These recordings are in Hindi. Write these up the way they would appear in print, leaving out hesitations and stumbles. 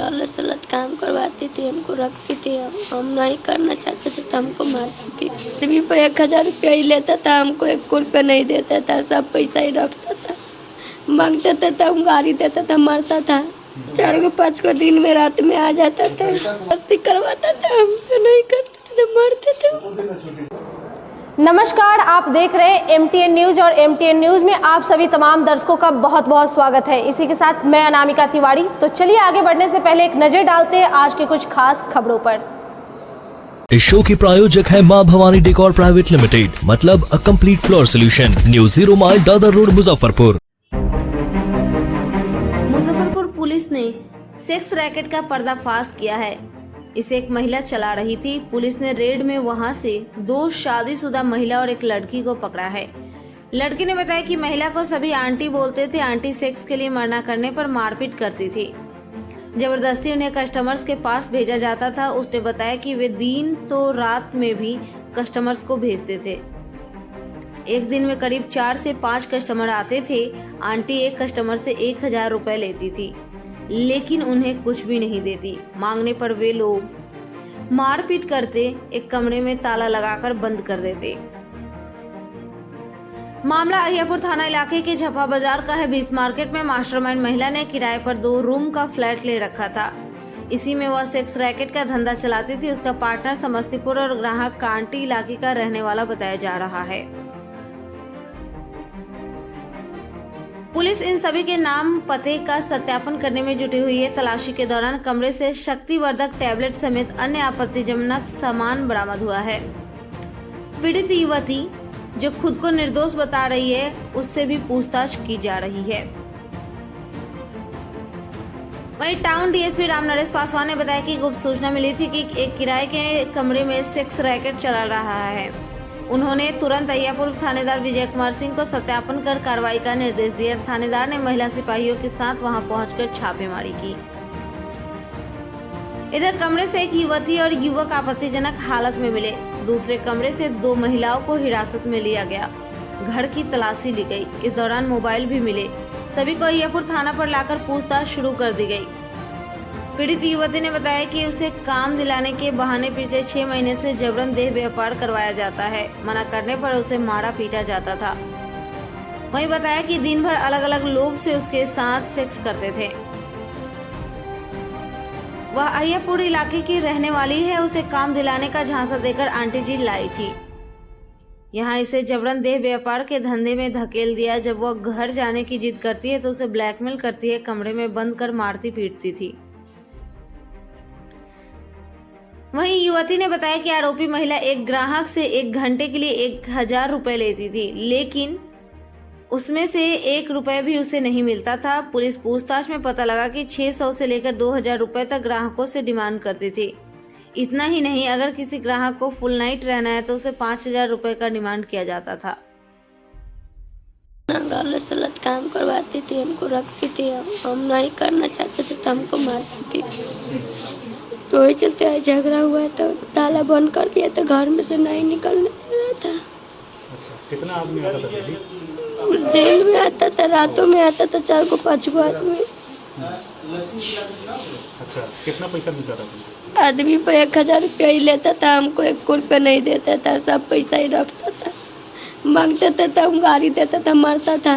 गलत सलत काम करवाती थी, हमको रखती थी। हम नहीं करना चाहते थे तो हमको मारती थी। तभी पे 1000 रुपया ही लेता था, हमको 1 रुपया नहीं देता था, सब पैसा ही रखता था। मांगते थे तो हम गाड़ी देता था, मारता था। 4-5 दिन में रात में आ जाता था, मस्ती करवाता था, हमसे नहीं करते थे तो मारते थे। नमस्कार, आप देख रहे हैं MTN न्यूज और MTN न्यूज में आप सभी तमाम दर्शकों का बहुत बहुत स्वागत है। इसी के साथ मैं अनामिका तिवारी। तो चलिए आगे बढ़ने से पहले एक नजर डालते हैं आज के कुछ खास खबरों पर। इस शो की प्रायोजक है मां भवानी डेकोर प्राइवेट लिमिटेड, मतलब a complete floor solution, new 0 mile Dadar road, Muzaffarpur. Muzaffarpur police ने सेक्स रैकेट का पर्दाफाश किया है। इसे एक महिला चला रही थी। पुलिस ने रेड में वहां से 2 शादीशुदा महिला और एक लड़की को पकड़ा है। लड़की ने बताया कि महिला को सभी आंटी बोलते थे। आंटी सेक्स के लिए मना करने पर मारपीट करती थी। जबरदस्ती उन्हें कस्टमर्स के पास भेजा जाता था। उसने बताया कि वे दिन तो रात में भी कस्टमर्स को भेजते थे। एक दिन में करीब 4 से 5 कस्टमर आते थे। आंटी एक कस्टमर से 1000 रुपए लेती थी, लेकिन उन्हें कुछ भी नहीं देती। मांगने पर वे लोग मारपीट करते, एक कमरे में ताला लगाकर बंद कर देते। मामला अहियापुर थाना इलाके के झप्पा बाजार का है। बीस मार्केट में मास्टरमाइंड महिला ने किराए पर 2 रूम का फ्लैट ले रखा था। इसी में वह सेक्स रैकेट का धंधा चलाती थी। उसका पार्टनर समस्तीपुर और ग्राहक कांटी इलाके का रहने वाला बताया जा रहा है। पुलिस इन सभी के नाम पते का सत्यापन करने में जुटी हुई है। तलाशी के दौरान कमरे से शक्तिवर्धक टैबलेट समेत अन्य आपत्तिजनक सामान बरामद हुआ है। पीड़ित युवती जो खुद को निर्दोष बता रही है, उससे भी पूछताछ की जा रही है। वहीं टाउन डीएसपी राम नरेश पासवान ने बताया कि गुप्त सूचना मिली थी कि एक किराए के कमरे में सेक्स रैकेट चला रहा है। उन्होंने तुरंत अहियापुर थानेदार विजय कुमार सिंह को सत्यापन कर कार्रवाई का निर्देश दिया। थानेदार ने महिला सिपाहियों के साथ वहां पहुंचकर छापेमारी की। इधर कमरे से एक युवती और युवक आपत्तिजनक हालत में मिले। दूसरे कमरे से 2 महिलाओं को हिरासत में लिया गया। घर की तलाशी ली गई। इस दौरान मोबाइल भी मिले। सभी को अहियापुर थाना पर लाकर पूछताछ शुरू कर दी गई। पीड़ित युवती ने बताया कि उसे काम दिलाने के बहाने पिछले 6 महीने से जबरन देह व्यापार करवाया जाता है। मना करने पर उसे मारा पीटा जाता था। वहीं बताया कि दिन भर अलग अलग लोग से उसके साथ सेक्स करते थे। वह अहियापुर इलाके की रहने वाली है। उसे काम दिलाने का झांसा देकर आंटी जी लाई थी। यहाँ इसे जबरन देह व्यापार के धंधे में धकेल दिया। जब वह घर जाने की जिद करती है तो उसे ब्लैकमेल करती है, कमरे में बंद कर मारती पीटती थी। वहीं युवती ने बताया कि आरोपी महिला एक ग्राहक से 1 घंटे के लिए 1000 रुपए लेती थी, लेकिन उसमें से 1 रुपए भी उसे नहीं मिलता था। पुलिस पूछताछ में पता लगा कि 600 से लेकर 2000 रुपए तक ग्राहकों से डिमांड करती थी। इतना ही नहीं, अगर किसी ग्राहक को फुल नाइट रहना है तो उसे 5000 रुपए का डिमांड किया जाता था। गलत सलत काम करवाती थी, हमको रखती थी। हम नहीं करना चाहते थे तो हमको मारती थी। तो वही चलते है, झगड़ा हुआ तो ताला बंद कर दिया तो घर में से नहीं निकलने दे रहा था। अच्छा, कितना आदमी आता था? दिन में आता था, रातों में आता था, 4-5 आदमी। अच्छा, कितना पैसा मिलता था? आदमी पे 1000 रुपया ही लेता था, हमको 1 रुपया नहीं देता था, सब पैसा ही रखता था। मांगते थे तो हम गाड़ी देता था, मारता था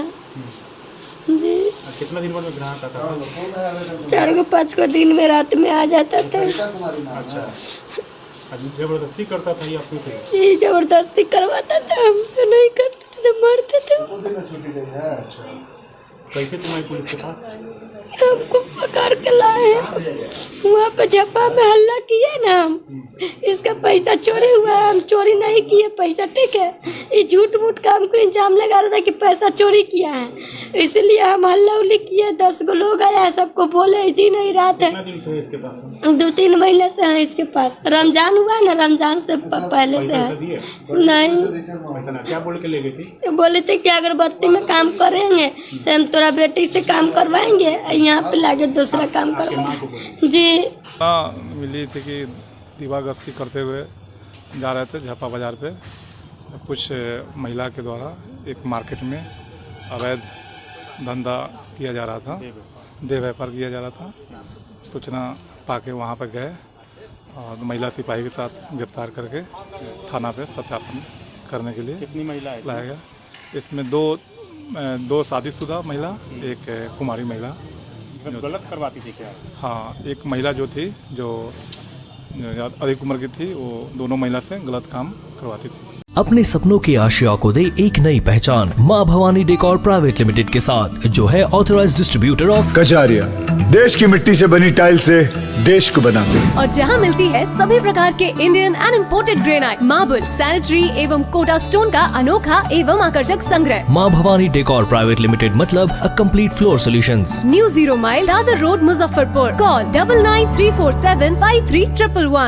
जी। कितना दिन बाद में ग्राहक आता था? 4-5 दिन में रात में आ जाता था। अच्छा, जबरदस्ती करता था या फिर? ये जबरदस्ती करवाता था, हमसे नहीं करते थे तो मारते थे। कैसे तुम्हारी पुलिस के पास? हमको पकड़ के लाए, वहाँ पे झप्पा में हल्ला किए ना, हम इसका पैसा चोरी हुआ है, हम चोरी नहीं किए पैसा, ठीक है। ये झूठ मूठ का हमको इंजाम लगा रहा था कि पैसा चोरी किया है, इसलिए हम हल्ला उल्ली किए। 10 गो लोग आया, सबको बोले दिन ही रात है। 2-3 महीने से है इसके पास। रमजान हुआ ना, रमजान से पहले से है। नहीं, क्या बोल के ले गई थी? बोले थे कि अगरबत्ती में काम करेंगे से हम तोरा बेटी से काम करवाएंगे, यहाँ पे लाके दूसरा काम करवाएंगे जी। मिली थी कि दीवागस्ती करते हुए जा रहे थे झप्पा बाजार पे। कुछ महिला के द्वारा एक मार्केट में अवैध धंधा किया जा रहा था, देह व्यापार किया जा रहा था। सूचना पाके वहाँ पर गए और महिला सिपाही के साथ गिरफ्तार करके थाना पे सत्यापन करने के लिए कितनी महिलाएं लाया गया। इसमें दो शादीशुदा महिला, एक कुमारी महिला। गलत करवाती थी क्या? हाँ, एक महिला जो थी जो अधिक उम्र की थी, वो दोनों महिला से गलत काम करवाती थी। अपने सपनों की आशिया को दे एक नई पहचान माँ भवानी डेकोर प्राइवेट लिमिटेड के साथ, जो है ऑथराइज्ड डिस्ट्रीब्यूटर ऑफ कजारिया। देश की मिट्टी से बनी टाइल से देश को बनाते हैं। और जहां मिलती है सभी प्रकार के Indian and imported granite, marble, sanitary एवं कोटा स्टोन का अनोखा एवं आकर्षक संग्रह। माँ भवानी डेकोर प्राइवेट लिमिटेड मतलब a complete floor solutions. New 0 mile Dadar road, Muzaffarpur. Call 9934753111।